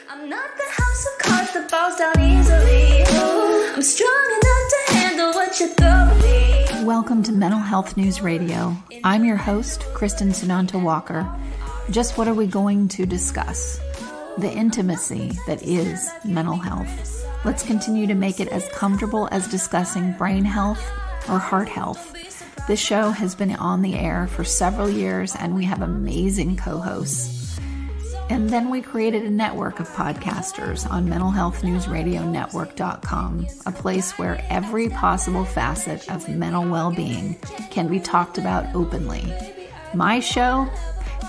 I'm not the house of cards that falls down easily. Ooh, I'm strong enough to handle what you throw at me. Welcome to Mental Health News Radio. I'm your host, Kristin Sunanta Walker. Just what are we going to discuss? The intimacy that is mental health. Let's continue to make it as comfortable as discussing brain health or heart health. This show has been on the air for several years and we have amazing co-hosts. And then we created a network of podcasters on mentalhealthnewsradionetwork.com, a place where every possible facet of mental well-being can be talked about openly. My show,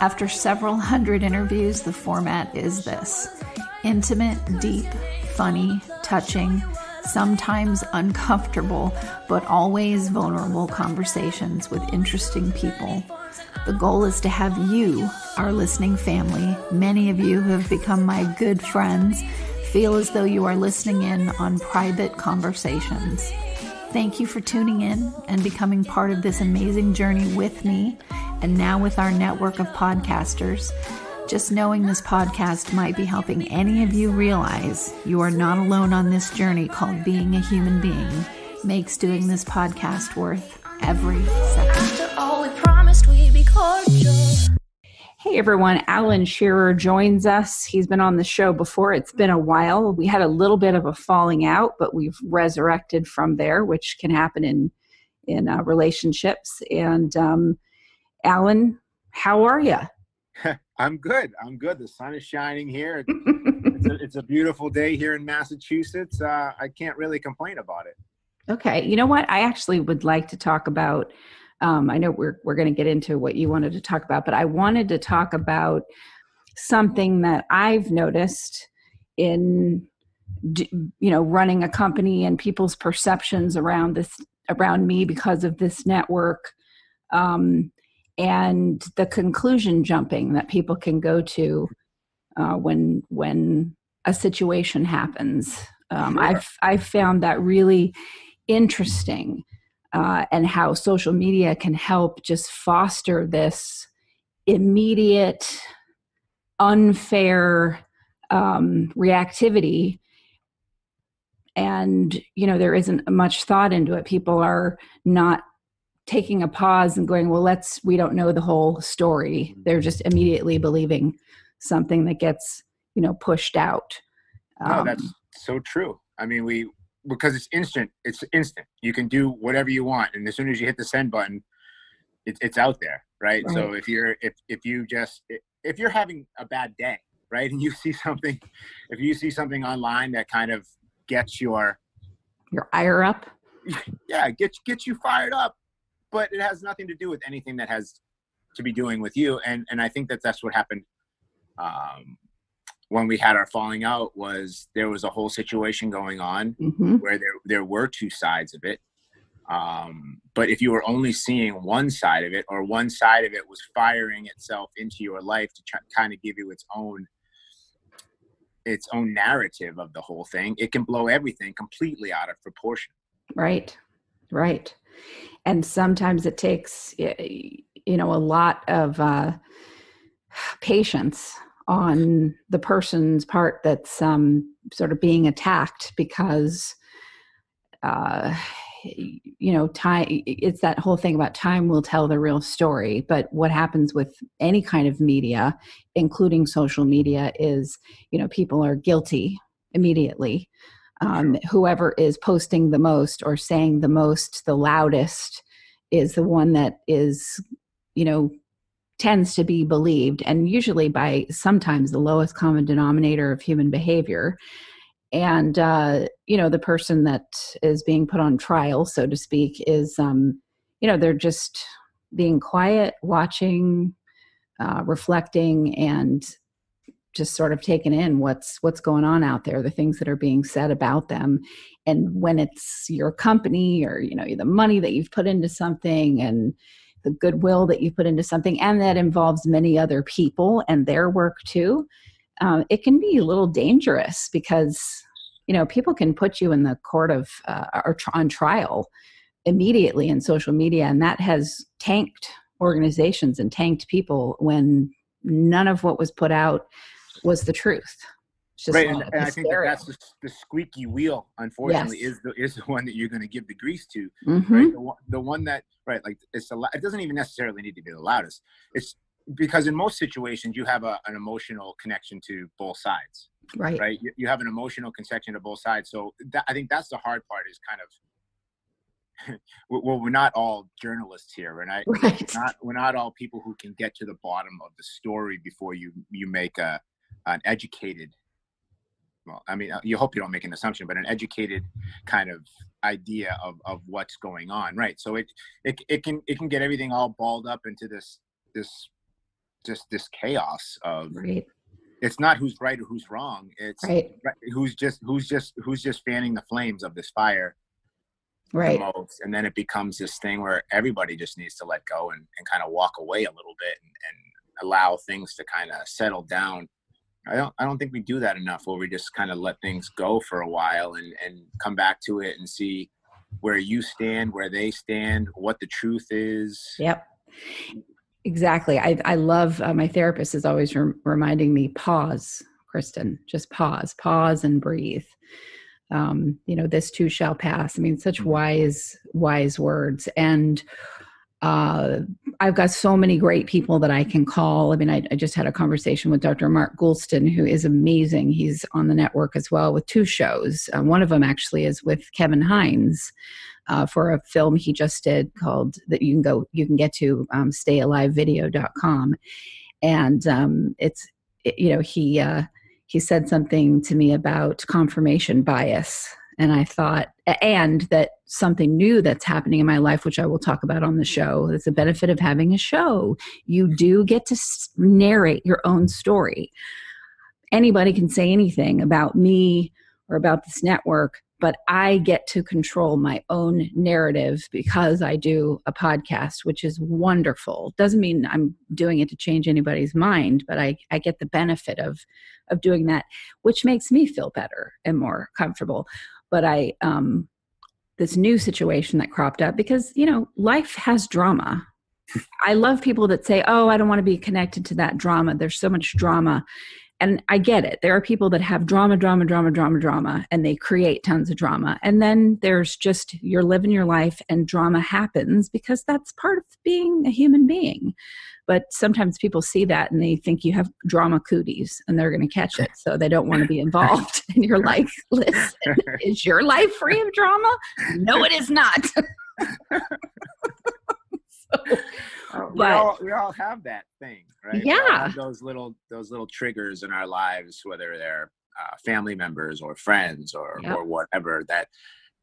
after several hundred interviews, the format is this: intimate, deep, funny, touching, sometimes uncomfortable, but always vulnerable conversations with interesting people. The goal is to have you, our listening family, many of you who have become my good friends, feel as though you are listening in on private conversations. Thank you for tuning in and becoming part of this amazing journey with me, and now with our network of podcasters. Just knowing this podcast might be helping any of you realize you are not alone on this journey called being a human being makes doing this podcast worth every second. After all we promised, we'd be cordial. Hey everyone, Alan Scherer joins us. He's been on the show before. It's been a while. We had a little bit of a falling out, but we've resurrected from there, which can happen in relationships. And Alan, how are you? I'm good. The sun is shining here. It's a beautiful day here in Massachusetts. I can't really complain about it. Okay. You know what? I actually would like to talk about, I know we're going to get into what you wanted to talk about, but I wanted to talk about something that I've noticed in, running a company and people's perceptions around me because of this network. And the conclusion jumping that people can go to when a situation happens. Sure. I've found that really interesting, and how social media can help just foster this immediate, unfair reactivity. And, there isn't much thought into it. People are not taking a pause and going, well, we don't know the whole story. They're just immediately believing something that gets, pushed out. No, that's so true. I mean, because it's instant. You can do whatever you want. And as soon as you hit the send button, it's out there. Right. So if you're having a bad day, right, and you see something online that kind of gets your ire up. Yeah. Gets you fired up. But it has nothing to do with anything that has to be doing with you. And I think that's what happened when we had our falling out. Was there was a whole situation going on where there were two sides of it. But if you were only seeing one side of it, or one side of it was firing itself into your life to kind of give you its own narrative of the whole thing, it can blow everything completely out of proportion. Right. And sometimes it takes, a lot of patience on the person's part that's sort of being attacked, because, time, it's that whole thing about time will tell the real story. But what happens with any kind of media, including social media, is, people are guilty immediately. Whoever is posting the most or saying the most, the loudest, is the one that is, tends to be believed, and usually by sometimes the lowest common denominator of human behavior. And, the person that is being put on trial, so to speak, is, they're just being quiet, watching, reflecting, and just sort of taken in what's going on out there, the things that are being said about them. And when it's your company, or, the money that you've put into something, and the goodwill that you put into something, and that involves many other people and their work too, it can be a little dangerous, because, people can put you in the court of, or on trial immediately in social media. And that has tanked organizations and tanked people when none of what was put out was the truth. It's just right. And I think that's the squeaky wheel, unfortunately, Yes. is the one that you're going to give the grease to, Mm-hmm. right? The one that, right, like it doesn't even necessarily need to be the loudest. It's because in most situations you have an emotional connection to both sides, right? You have an emotional connection to both sides. So I think that's the hard part, is kind of, well, we're not all journalists here, right? We're not all people who can get to the bottom of the story before you make an educated, well, I mean, you hope you don't make an assumption, but an educated kind of idea of what's going on, right? So it can get everything all balled up into this chaos of, it's not who's right or who's wrong. It's who's just fanning the flames of this fire the most. And then it becomes this thing where everybody just needs to let go and kind of walk away a little bit and allow things to kind of settle down. I don't think we do that enough, where we just kind of let things go for a while and come back to it and see where you stand, where they stand, what the truth is. Yep. Exactly. I love, my therapist is always reminding me, pause, Kristin, just pause and breathe. This too shall pass. I mean, such wise words. And I've got so many great people that I can call. I mean, I just had a conversation with Dr. Mark Goulston, who is amazing. He's on the network as well with 2 shows. One of them actually is with Kevin Hines for a film he just did called, that you can get to stayalivevideo.com. And he said something to me about confirmation bias. And I thought, and that something new that's happening in my life, which I will talk about on the show, is the benefit of having a show. You do get to narrate your own story. Anybody can say anything about me or about this network, but I get to control my own narrative because I do a podcast, which is wonderful. Doesn't mean I'm doing it to change anybody's mind, but I get the benefit of doing that, which makes me feel better and more comfortable. But this new situation that cropped up, because, life has drama. I love people that say, oh, I don't want to be connected to that drama. There's so much drama. And I get it. There are people that have drama, and they create tons of drama. And then there's just, you're living your life and drama happens because that's part of being a human being. But sometimes people see that and they think you have drama cooties and they're going to catch it. So they don't want to be involved. And you're like, listen, is your life free of drama? No, it is not. We all have that thing, right? Yeah. Those little triggers in our lives, whether they're family members or friends or whatever, that,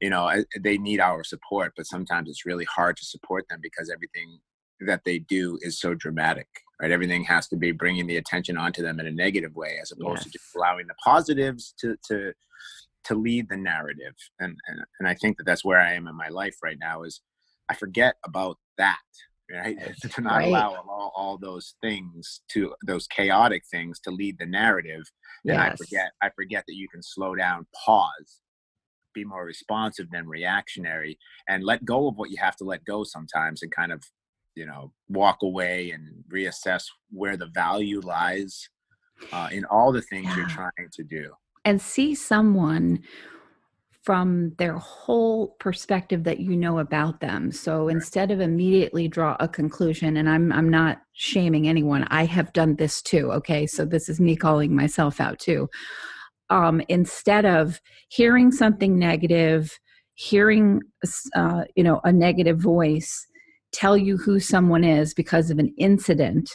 they need our support, but sometimes it's really hard to support them because everything that they do is so dramatic, right? Everything has to be bringing the attention onto them in a negative way, as opposed to just allowing the positives to lead the narrative. And I think that's where I am in my life right now, is I forget about that. Right? To not allow all those things, those chaotic things, to lead the narrative. And I forget that you can slow down, pause, be more responsive than reactionary, and let go of what you have to let go sometimes, and kind of, walk away and reassess where the value lies in all the things you're trying to do. And see someone from their whole perspective that about them. So instead of immediately draw a conclusion, and I'm not shaming anyone, I have done this too, okay? So this is me calling myself out too. Instead of hearing something negative, hearing a negative voice tell you who someone is because of an incident,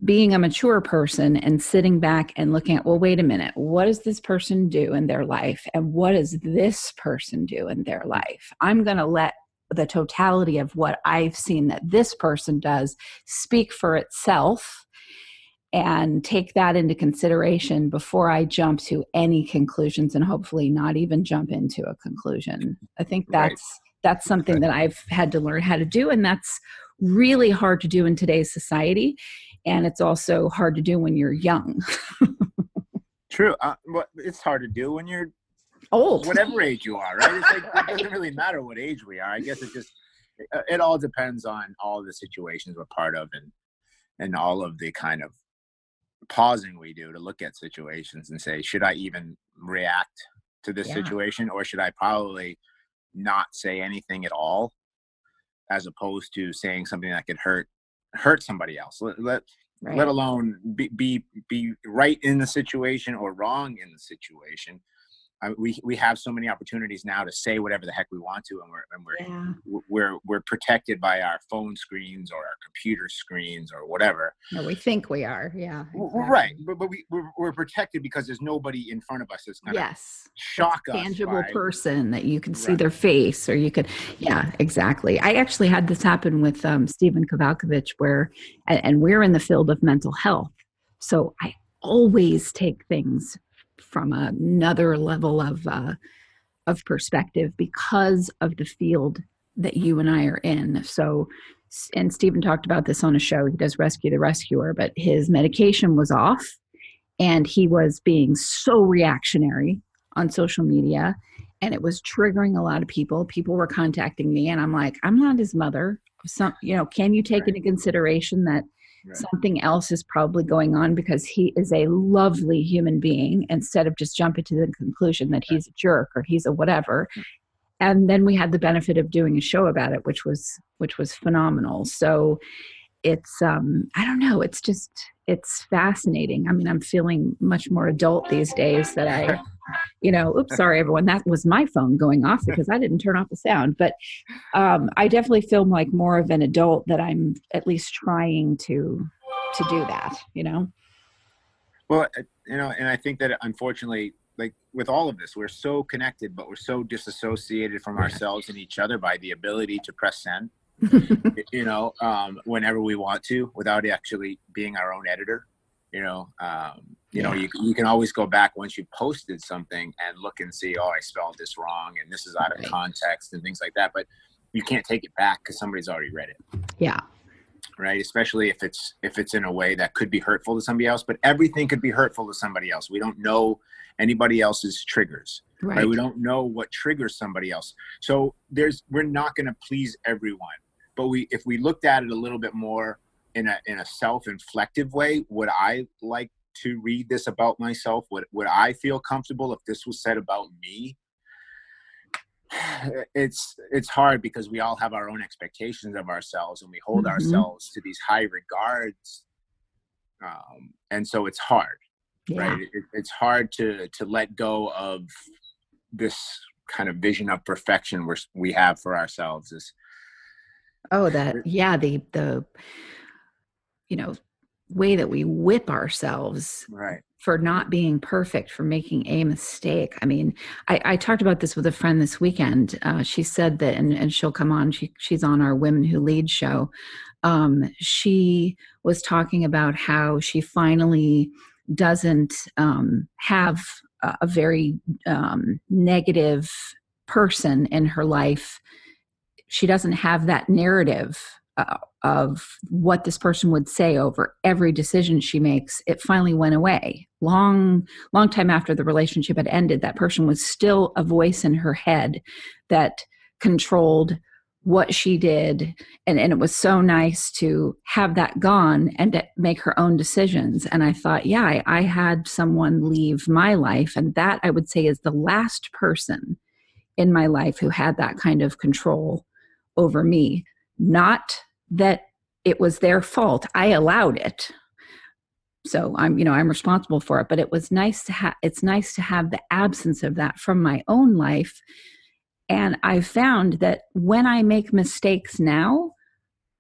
being a mature person and sitting back and looking at, well, wait a minute, what does this person do in their life? And what does this person do in their life? I'm going to let the totality of what I've seen that this person does speak for itself, and take that into consideration before I jump to any conclusions, and hopefully not even jump into a conclusion. I think that's something that I've had to learn how to do. And that's really hard to do in today's society. And it's also hard to do when you're young. True. It's hard to do when you're old, whatever age you are, right? It's like, it doesn't really matter what age we are. I guess it all depends on all the situations we're part of, and all of the kind of pausing we do to look at situations and say, should I even react to this situation, or should I probably not say anything at all, as opposed to saying something that could hurt somebody else, let alone be right in the situation or wrong in the situation. We have so many opportunities now to say whatever the heck we want to, and we're protected by our phone screens or our computer screens or whatever. No, we think we are. Yeah, exactly. Right. But we're protected because there's nobody in front of us that's going to shock us. Tangible person that you can see their face, or you could. Yeah, exactly. I actually had this happen with Stephen Kovalkovich, where, and we're in the field of mental health, so I always take things from another level of perspective because of the field that you and I are in. So, and Stephen talked about this on a show. He does Rescue the Rescuer, but his medication was off and he was being so reactionary on social media, and it was triggering a lot of people. People were contacting me, and I'm like, I'm not his mother. Can you take into consideration that something else is probably going on, because he is a lovely human being, instead of just jumping to the conclusion that he's a jerk or he's a whatever. And then we had the benefit of doing a show about it, which was phenomenal. So it's, I don't know, it's fascinating. I mean, I'm feeling much more adult these days that I, oops, sorry everyone, that was my phone going off because I didn't turn off the sound. But I definitely feel like more of an adult, that I'm at least trying to do that, Well, and I think that unfortunately, like with all of this, we're so connected, but we're so disassociated from ourselves and each other by the ability to press send, whenever we want to, without actually being our own editor. You can always go back once you posted something and look and see, I spelled this wrong and this is out of context and things like that. But you can't take it back because somebody's already read it. Yeah. Right. Especially if it's in a way that could be hurtful to somebody else, but everything could be hurtful to somebody else. We don't know anybody else's triggers, right? We don't know what triggers somebody else. So we're not going to please everyone, but if we looked at it a little bit more in a self-inflective way, would I like to read this about myself? Would I feel comfortable if this was said about me? It's hard because we all have our own expectations of ourselves, and we hold ourselves to these high regards. And so it's hard, right? It's hard to let go of this kind of vision of perfection we have for ourselves. The way that we whip ourselves for not being perfect, for making a mistake. I mean, I talked about this with a friend this weekend. She said that, and she'll come on, she's on our Women Who Lead show. She was talking about how she finally doesn't have a very negative person in her life. She doesn't have that narrative of what this person would say over every decision she makes. It finally went away. Long time after the relationship had ended, that person was still a voice in her head that controlled what she did. And it was so nice to have that gone and to make her own decisions. And I thought, I had someone leave my life. And that, I would say, is the last person in my life who had that kind of control over me. Not that it was their fault. I allowed it. So I'm responsible for it, but it was nice to it's nice to have the absence of that from my own life. And I found that when I make mistakes now,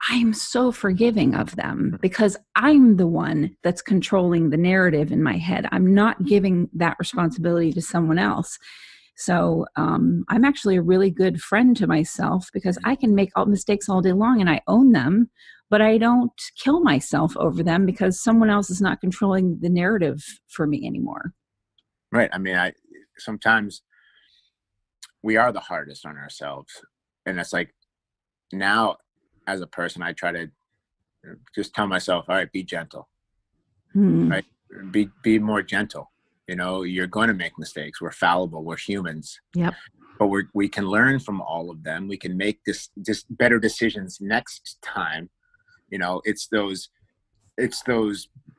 I'm so forgiving of them because I'm the one that's controlling the narrative in my head. I'm not giving that responsibility to someone else. So I'm actually a really good friend to myself because I can make all mistakes all day long and I own them, but I don't kill myself over them because someone else is not controlling the narrative for me anymore. Right. I mean, sometimes we are the hardest on ourselves. And it's like now as a person, I try to just tell myself, all right, be gentle, right? Be more gentle. You're going to make mistakes. We're fallible. We're humans. Yep. But we can learn from all of them. We can make just better decisions next time. It's those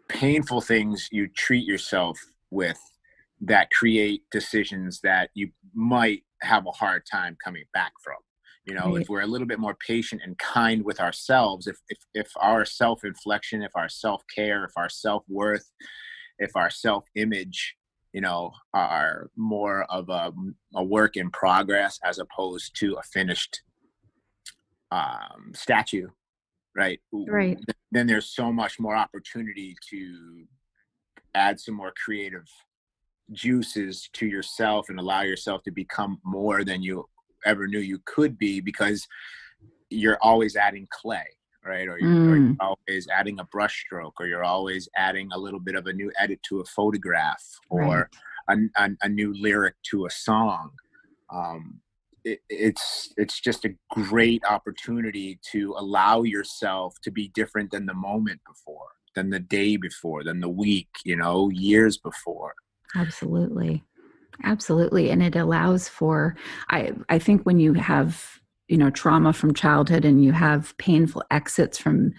painful things you treat yourself with that create decisions that you might have a hard time coming back from. You know, Right. if we're a little bit more patient and kind with ourselves, if our self-inflection, if our self-care, if our self-worth, if our self-image, you know, are more of a work in progress as opposed to a finished statue, right? Right. Then there's so much more opportunity to add some more creative juices to yourself and allow yourself to become more than you ever knew you could be, because you're always adding clay, right? Or you're always adding a brush stroke, or you're always adding a little bit of a new edit to a photograph, or a new lyric to a song. It's just a great opportunity to allow yourself to be different than the moment before, than the day before, than the week, you know, years before. Absolutely. Absolutely. And it allows for, I think when you have, you know, trauma from childhood and you have painful exits from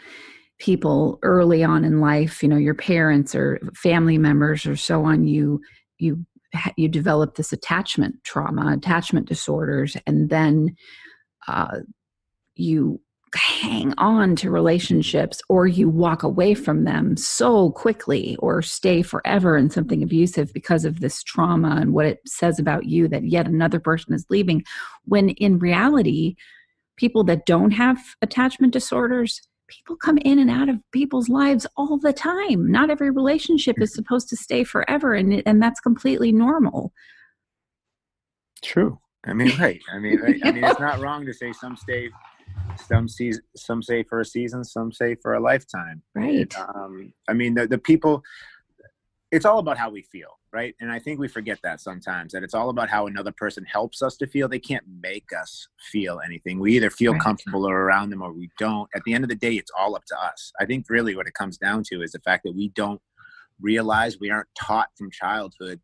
people early on in life, you know, your parents or family members or so on, you develop this attachment trauma, attachment disorders, and then you hang on to relationships, or you walk away from them so quickly, or stay forever in something abusive because of this trauma and what it says about you that yet another person is leaving. When in reality, people that don't have attachment disorders, people come in and out of people's lives all the time. Not every relationship is supposed to stay forever, and that's completely normal. True. I mean, right. I mean, it's not wrong to say some stay, some say for a season, some say for a lifetime. Right. I mean, the people, it's all about how we feel, right? And I think we forget that sometimes, that it's all about how another person helps us to feel. They can't make us feel anything. We either feel comfortable or around them, or we don't. At the end of the day, it's all up to us. I think really what it comes down to is the fact that we don't realize, we aren't taught from childhood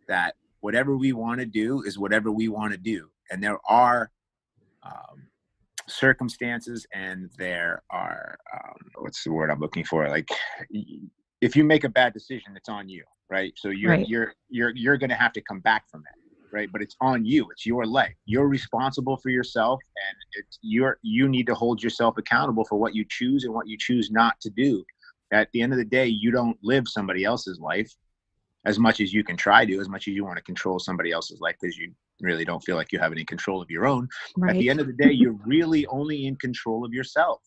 that whatever we want to do is whatever we want to do. And there are circumstances, and there are what's the word I'm looking for? Like, if you make a bad decision, it's on you, right? So you're going to have to come back from it, right? But it's on you. It's your life. You're responsible for yourself, and you need to hold yourself accountable for what you choose and what you choose not to do. At the end of the day, you don't live somebody else's life as much as you can try to, as much as you want to control somebody else's life, because you really don't feel like you have any control of your own. Right. At the end of the day, you're really only in control of yourself.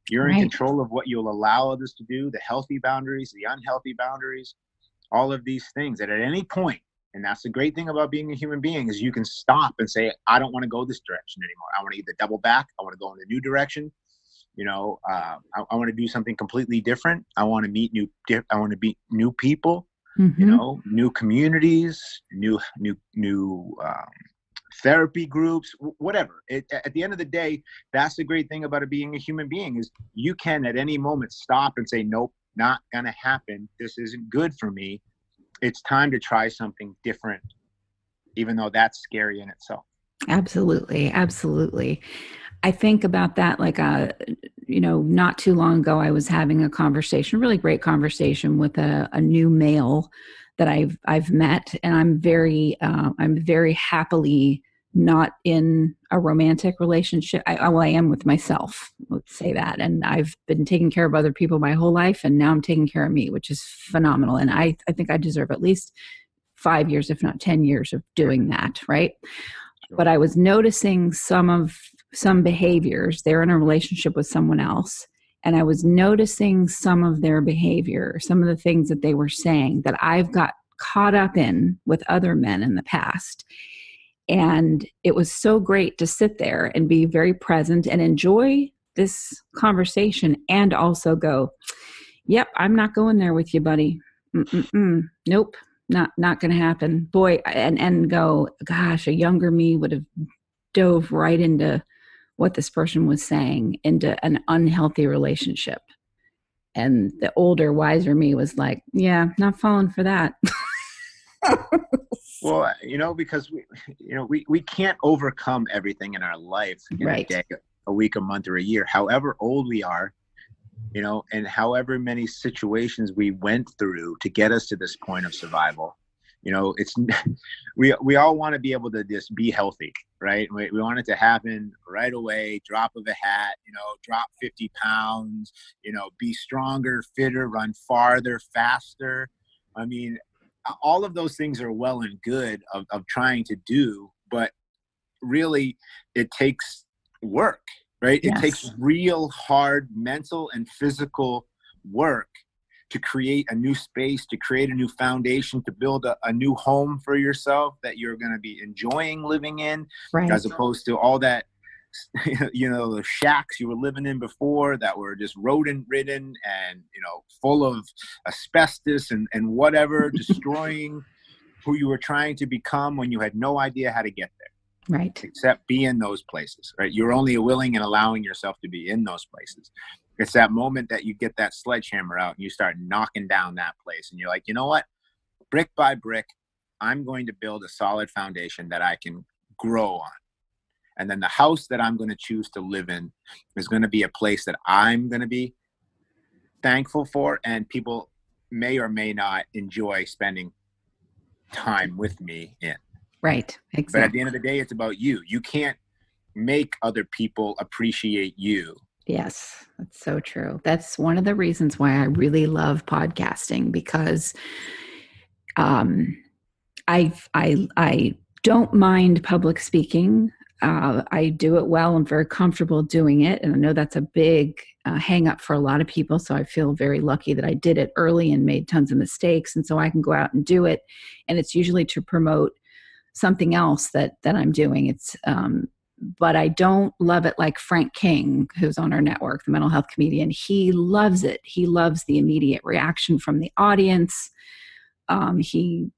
You're in control of what you'll allow others to do, the healthy boundaries, the unhealthy boundaries, all of these things. And at any point, and that's the great thing about being a human being, is you can stop and say, I don't want to go this direction anymore. I want to either double back. I want to go in a new direction. You know, I want to do something completely different. I want to meet new people. Mm-hmm. You know, new communities, new therapy groups, whatever. At the end of the day, that's the great thing about being a human being, is you can at any moment stop and say, nope, not going to happen. This isn't good for me. It's time to try something different, even though that's scary in itself. Absolutely. Absolutely. I think about that, like, not too long ago, I was having a conversation, really great conversation with a new male that I've met, and I'm very happily not in a romantic relationship. I am with myself, let's say that. And I've been taking care of other people my whole life, and now I'm taking care of me, which is phenomenal. And I think I deserve at least 5 years, if not 10 years of doing that. Right. Sure. But I was noticing some behaviors. They're in a relationship with someone else, and I was noticing some of their behavior, some of the things that they were saying that I've got caught up in with other men in the past. And it was so great to sit there and be very present and enjoy this conversation, and also go, yep, I'm not going there with you, buddy. Nope, not going to happen. Boy, and go, gosh, a younger me would have dove right into what this person was saying, into an unhealthy relationship. And the older, wiser me was like, yeah, not falling for that. Well, because we can't overcome everything in our life in a day, a week, a month, or a year. However old we are, and however many situations we went through to get us to this point of survival, it's we all want to be able to just be healthy, right? We want it to happen right away, drop of a hat, drop 50 pounds, be stronger, fitter, run farther, faster. I mean, all of those things are well and good of trying to do, but really it takes work, right? Yes. It takes real hard mental and physical work to create a new space, to create a new foundation, to build a new home for yourself that you're going to be enjoying living in, right, as opposed to all that, the shacks you were living in before that were just rodent ridden and, full of asbestos and whatever, destroying who you were trying to become when you had no idea how to get there. Right. Except be in those places, right? You're only willing and allowing yourself to be in those places. It's that moment that you get that sledgehammer out and you start knocking down that place. And you're like, you know what? Brick by brick, I'm going to build a solid foundation that I can grow on. And then the house that I'm going to choose to live in is going to be a place that I'm going to be thankful for. And people may or may not enjoy spending time with me in. Right. Exactly. But at the end of the day, it's about you. You can't make other people appreciate you. Yes, that's so true. That's one of the reasons why I really love podcasting, because I don't mind public speaking. I do it well. I'm very comfortable doing it. And I know that's a big hang up for a lot of people. So I feel very lucky that I did it early and made tons of mistakes. And so I can go out and do it. And it's usually to promote something else that I'm doing. It's, but I don't love it like Frank King, who's on our network, the mental health comedian. He loves it. He loves the immediate reaction from the audience. He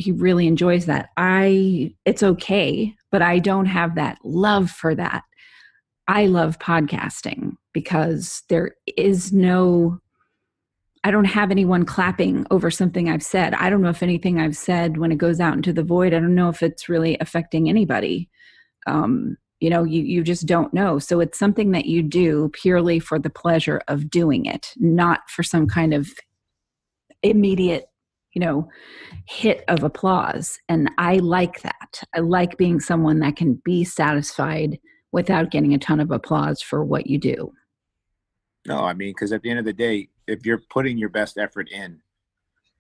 really enjoys that. It's okay, but I don't have that love for that. I love podcasting because I don't have anyone clapping over something I've said. I don't know if anything I've said, when it goes out into the void, I don't know if it's really affecting anybody. You just don't know. So it's something that you do purely for the pleasure of doing it, not for some kind of immediate, hit of applause. And I like that. I like being someone that can be satisfied without getting a ton of applause for what you do. No, I mean, because at the end of the day, if you're putting your best effort in,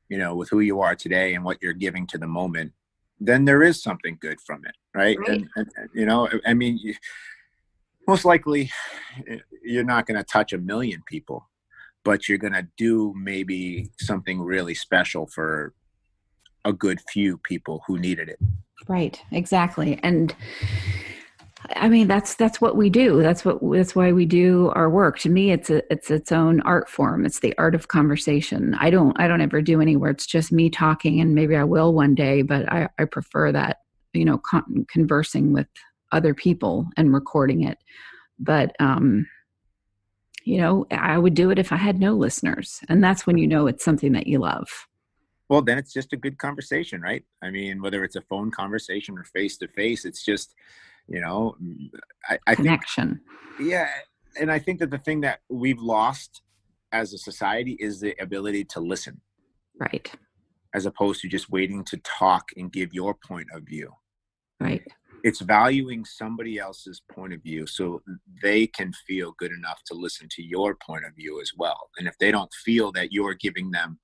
with who you are today and what you're giving to the moment, then there is something good from it, right? And most likely you're not going to touch 1 million people, but you're going to do maybe something really special for a good few people who needed it. Right, exactly. And I mean, that's what we do. That's why we do our work. To me, it's its own art form. It's the art of conversation. I don't ever do any where it's just me talking, and maybe I will one day, but I prefer that, conversing with other people and recording it. But, I would do it if I had no listeners. And that's when it's something that you love. Well, then it's just a good conversation, right? I mean, whether it's a phone conversation or face-to-face, it's just, I connection. Yeah. And I think that the thing that we've lost as a society is the ability to listen. Right. As opposed to just waiting to talk and give your point of view. Right. It's valuing somebody else's point of view so they can feel good enough to listen to your point of view as well. And if they don't feel that you're giving them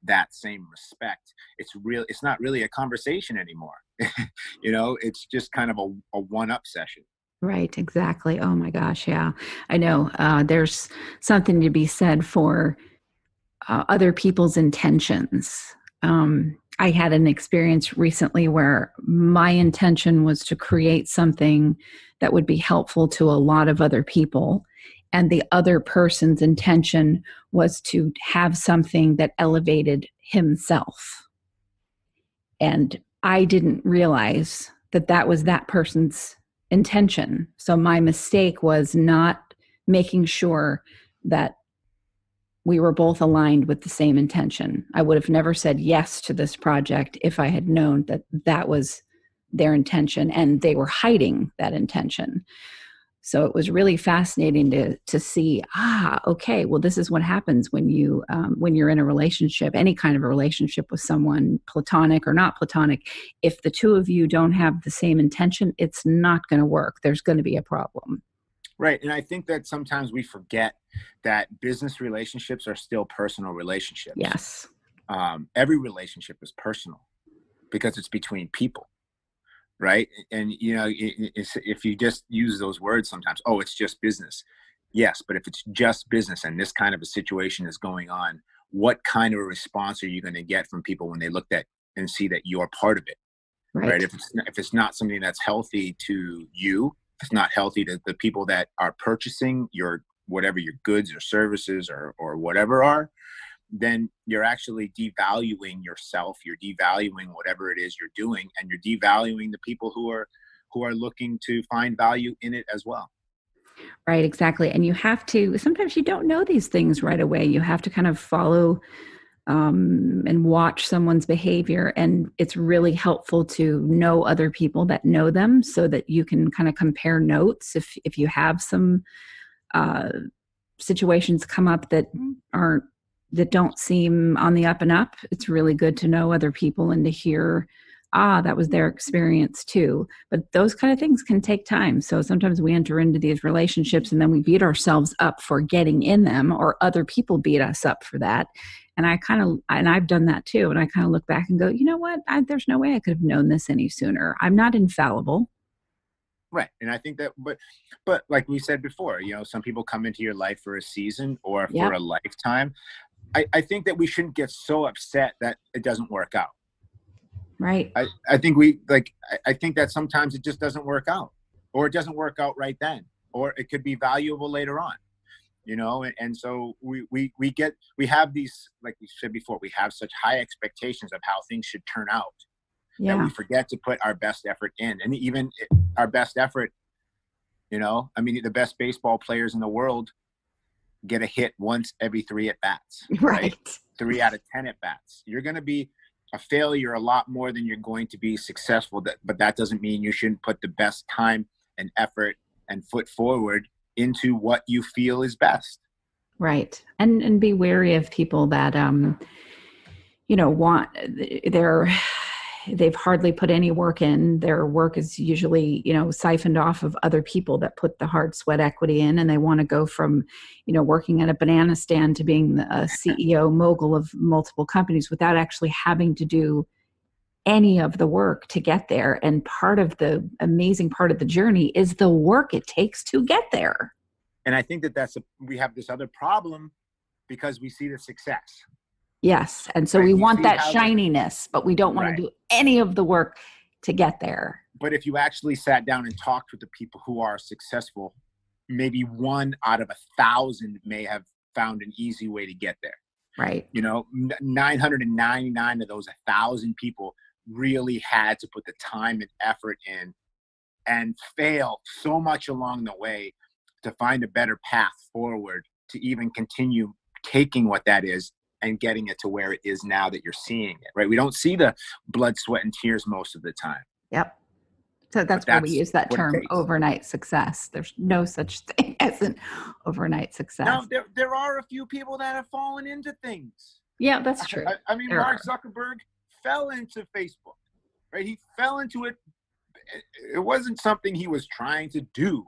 that same respect, it's not really a conversation anymore. It's just kind of a one-up session. Right, exactly. Oh my gosh, yeah. I know. There's something to be said for other people's intentions. I had an experience recently where my intention was to create something that would be helpful to a lot of other people. And the other person's intention was to have something that elevated himself. And I didn't realize that was that person's intention. So my mistake was not making sure that we were both aligned with the same intention. I would have never said yes to this project if I had known that was their intention and they were hiding that intention. So it was really fascinating to see, okay, well, this is what happens when you're in a relationship, any kind of a relationship with someone, platonic or not platonic. If the two of you don't have the same intention, it's not going to work. There's going to be a problem. Right. And I think that sometimes we forget that business relationships are still personal relationships. Yes. Every relationship is personal because it's between people. Right. And, if you just use those words sometimes, oh, it's just business. Yes. But if it's just business and this kind of a situation is going on, what kind of a response are you going to get from people when they look at and see that you're part of it? Right. If it's not something that's healthy to you, if it's not healthy to the people that are purchasing your goods or services or whatever are, then you're actually devaluing yourself. You're devaluing whatever it is you're doing, and you're devaluing the people who are looking to find value in it as well. Right, exactly. And you have to, sometimes you don't know these things right away. You have to kind of follow and watch someone's behavior. And it's really helpful to know other people that know them so that you can kind of compare notes. If you have some situations come up that don't seem on the up and up, it's really good to know other people and to hear, that was their experience too. But those kind of things can take time. So sometimes we enter into these relationships and then we beat ourselves up for getting in them, or other people beat us up for that. And I've done that too. And I kind of look back and go, you know what? There's no way I could have known this any sooner. I'm not infallible. Right. And I think that, but like we said before, some people come into your life for a season or for a lifetime. I think that we shouldn't get so upset that it doesn't work out. Right. I think I think that sometimes it just doesn't work out, or it doesn't work out right then, or it could be valuable later on, and so we have these, like we said before, we have such high expectations of how things should turn out that we forget to put our best effort in. And even our best effort, the best baseball players in the world get a hit once every 3 at-bats. Right. 3 out of 10 at-bats. You're going to be a failure a lot more than you're going to be successful. But that doesn't mean you shouldn't put the best time and effort and foot forward into what you feel is best. Right. And be wary of people that, they've hardly put any work in. Their work is usually, siphoned off of other people that put the hard sweat equity in, and they want to go from, working at a banana stand to being a CEO mogul of multiple companies without actually having to do any of the work to get there. And part of the amazing part of the journey is the work it takes to get there. And I think that we have this other problem because we see the success. Yes. And so we want that shininess, but we don't want to do any of the work to get there. But if you actually sat down and talked with the people who are successful, maybe 1 out of 1,000 may have found an easy way to get there. Right. 999 of those 1,000 people really had to put the time and effort in and fail so much along the way to find a better path forward to even continue taking what that is and getting it to where it is now that you're seeing it, right? We don't see the blood, sweat, and tears most of the time. Yep. So that's why we use that term, overnight success. There's no such thing as an overnight success. Now, there are a few people that have fallen into things. Yeah, that's true. Mark Zuckerberg fell into Facebook, right? He fell into it. It wasn't something he was trying to do.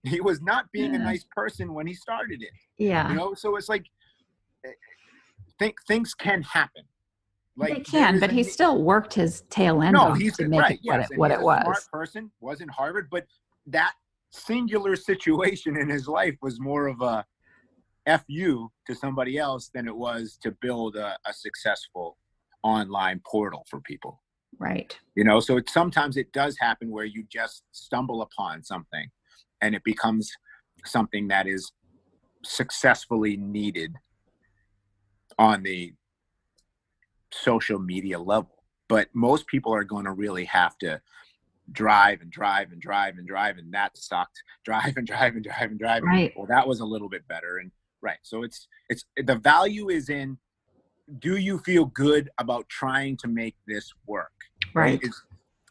He was not being a nice person when he started it. Yeah. So it's like, things can happen. They can, but he still worked his tail end off to make it what it was. Smart person, was in Harvard, but that singular situation in his life was more of a FU to somebody else than it was to build a successful online portal for people. Right. So sometimes it does happen where you just stumble upon something and it becomes something that is successfully needed on the social media level. But most people are going to really have to drive, and that sucked. Drive. Right. Well, that was a little bit better. And so it's the value is in, do you feel good about trying to make this work? Right.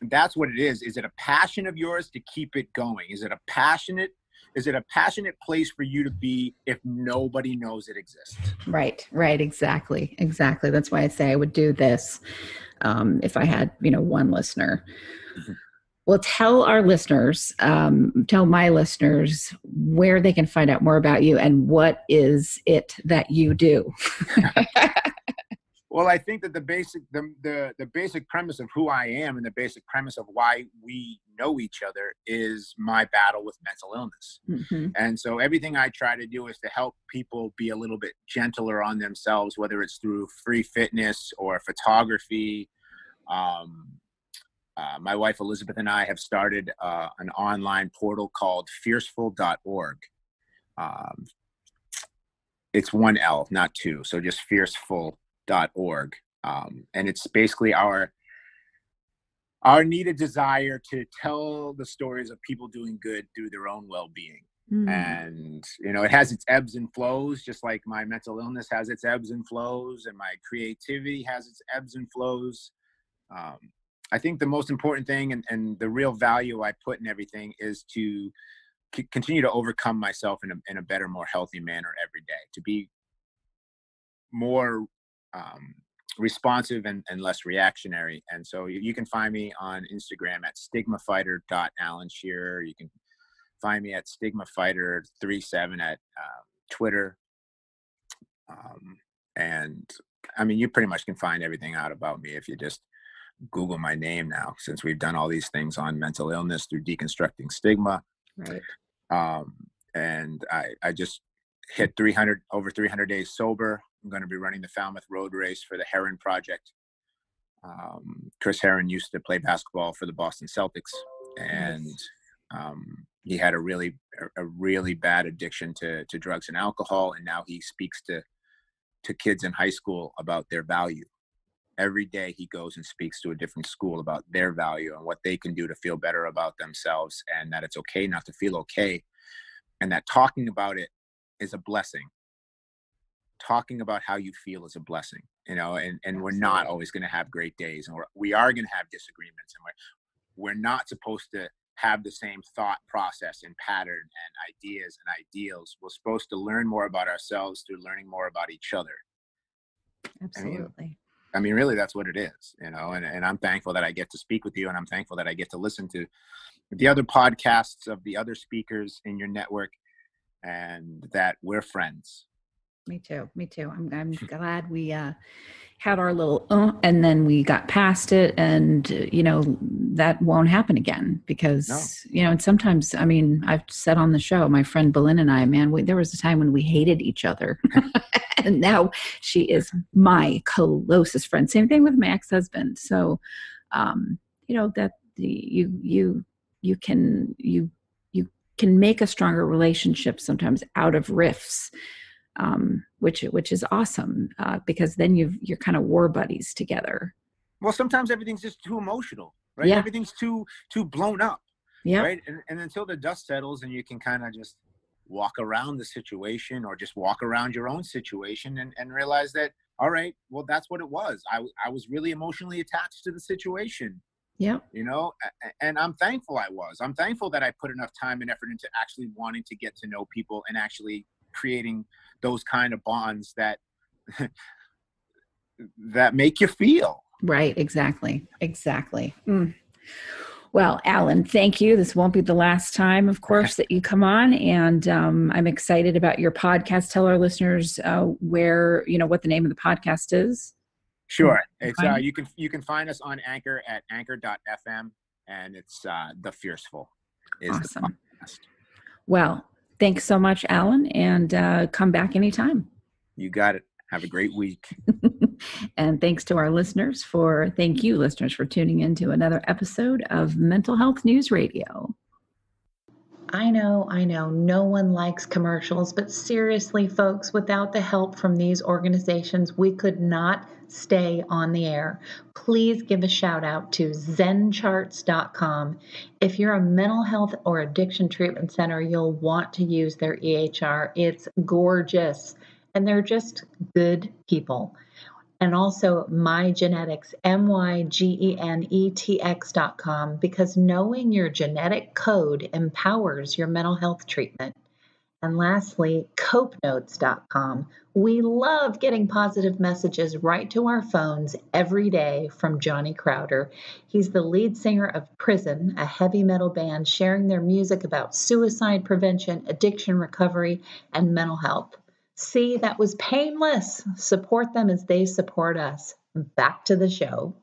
That's what it is. Is it a passion of yours to keep it going? Is it a passionate is it a passionate place for you to be if nobody knows it exists? Right. Exactly. That's why I say I would do this if I had, one listener. Mm-hmm. Well, tell our listeners, tell my listeners where they can find out more about you and what is it that you do. Well, I think that the basic premise of who I am and the basic premise of why we know each other is my battle with mental illness. Mm-hmm. And so everything I try to do is to help people be a little bit gentler on themselves, whether it's through free fitness or photography. My wife, Elizabeth, and I have started an online portal called fierceful.org. It's 1 L, not 2. So just fierceful.org. And it's basically our needed desire to tell the stories of people doing good through their own well-being. And, it has its ebbs and flows, just like my mental illness has its ebbs and flows, and my creativity has its ebbs and flows. I think the most important thing and the real value I put in everything is to continue to overcome myself in a better, more healthy manner every day, to be more responsive and less reactionary. And so you can find me on Instagram at stigmafighter.alanscherer. You can find me at stigmafighter37 at Twitter. And I mean, you pretty much can find everything out about me if you just Google my name now, since we've done all these things on mental illness through deconstructing stigma. Right. And I just hit over 300 days sober. I'm going to be running the Falmouth Road Race for the Heron Project. Chris Heron used to play basketball for the Boston Celtics, and he had a really bad addiction to drugs and alcohol, and now he speaks to kids in high school about their value. Every day he goes and speaks to a different school about their value and what they can do to feel better about themselves, and that it's okay not to feel okay, and that talking about it is a blessing. Talking about how you feel is a blessing, and we're not always going to have great days, and we are going to have disagreements, and we're not supposed to have the same thought process and pattern and ideas and ideals. We're supposed to learn more about ourselves through learning more about each other. Absolutely. I mean, really, that's what it is, and I'm thankful that I get to speak with you, and I'm thankful that I get to listen to the other podcasts of the other speakers in your network, and that we're friends. Me too. I'm glad we had our little and then we got past it, and that won't happen again because and sometimes, I mean, I've said on the show, my friend Belinda and I, there was a time when we hated each other. And now she is my closest friend. Same thing with my ex-husband. So, that you can make a stronger relationship sometimes out of rifts, which is awesome because then you're kind of war buddies together. Well, sometimes everything's just too emotional, right? Yeah. Everything's too blown up, yeah. Right? And until the dust settles and you can kind of just walk around the situation or just walk around your own situation and realize that, all right, well, that's what it was. I was really emotionally attached to the situation. Yeah. And I'm thankful I'm thankful that I put enough time and effort into actually wanting to get to know people and actually creating those kind of bonds that that make you feel. Right. Exactly. Well, Alan, thank you. This won't be the last time, of course, that you come on. And I'm excited about your podcast. Tell our listeners where, what the name of the podcast is. Sure. It's you can find us on Anchor at anchor.fm, and it's The Fierceful is awesome. The podcast. Well, thanks so much, Alan, and come back anytime. You got it. Have a great week. And thank you, listeners, for tuning in to another episode of Mental Health News Radio. I know, no one likes commercials, but seriously, folks, without the help from these organizations, we could not stay on the air. Please give a shout out to zencharts.com. If you're a mental health or addiction treatment center, you'll want to use their EHR. It's gorgeous, and they're just good people. and also mygenetics, mygenetx.com, because knowing your genetic code empowers your mental health treatment. And lastly, copenotes.com. We love getting positive messages right to our phones every day from Johnny Crowder. He's the lead singer of Prison, a heavy metal band sharing their music about suicide prevention, addiction recovery, and mental health. See, that was painless. Support them as they support us. Back to the show.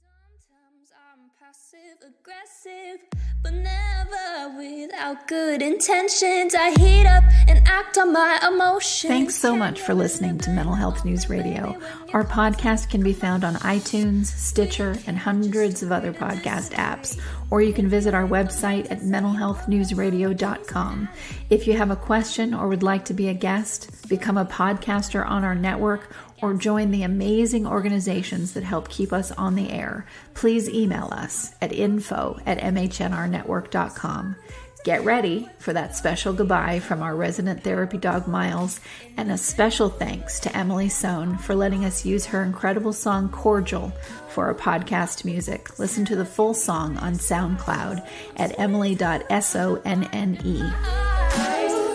Sometimes I'm passive aggressive, but never without good intentions. I heat up and act on my emotions. Thanks so much for listening to Mental Health News Radio. Our podcast can be found on iTunes, Stitcher, and hundreds of other podcast apps, or you can visit our website at mentalhealthnewsradio.com. If you have a question or would like to be a guest, become a podcaster on our network, or join the amazing organizations that help keep us on the air, please email us at info@mhnrnetwork.com. Get ready for that special goodbye from our resident therapy dog, Miles, and a special thanks to Emily Sohn for letting us use her incredible song, Cordial, for our podcast music. Listen to the full song on SoundCloud at emily.sonne.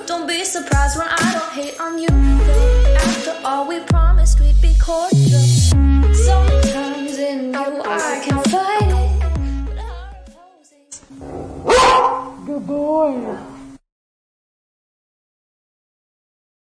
Don't be surprised when I don't hate on you. After all, we promised we'd be cordial. Sometimes in you I can fight it, but I'm opposing. Good boy.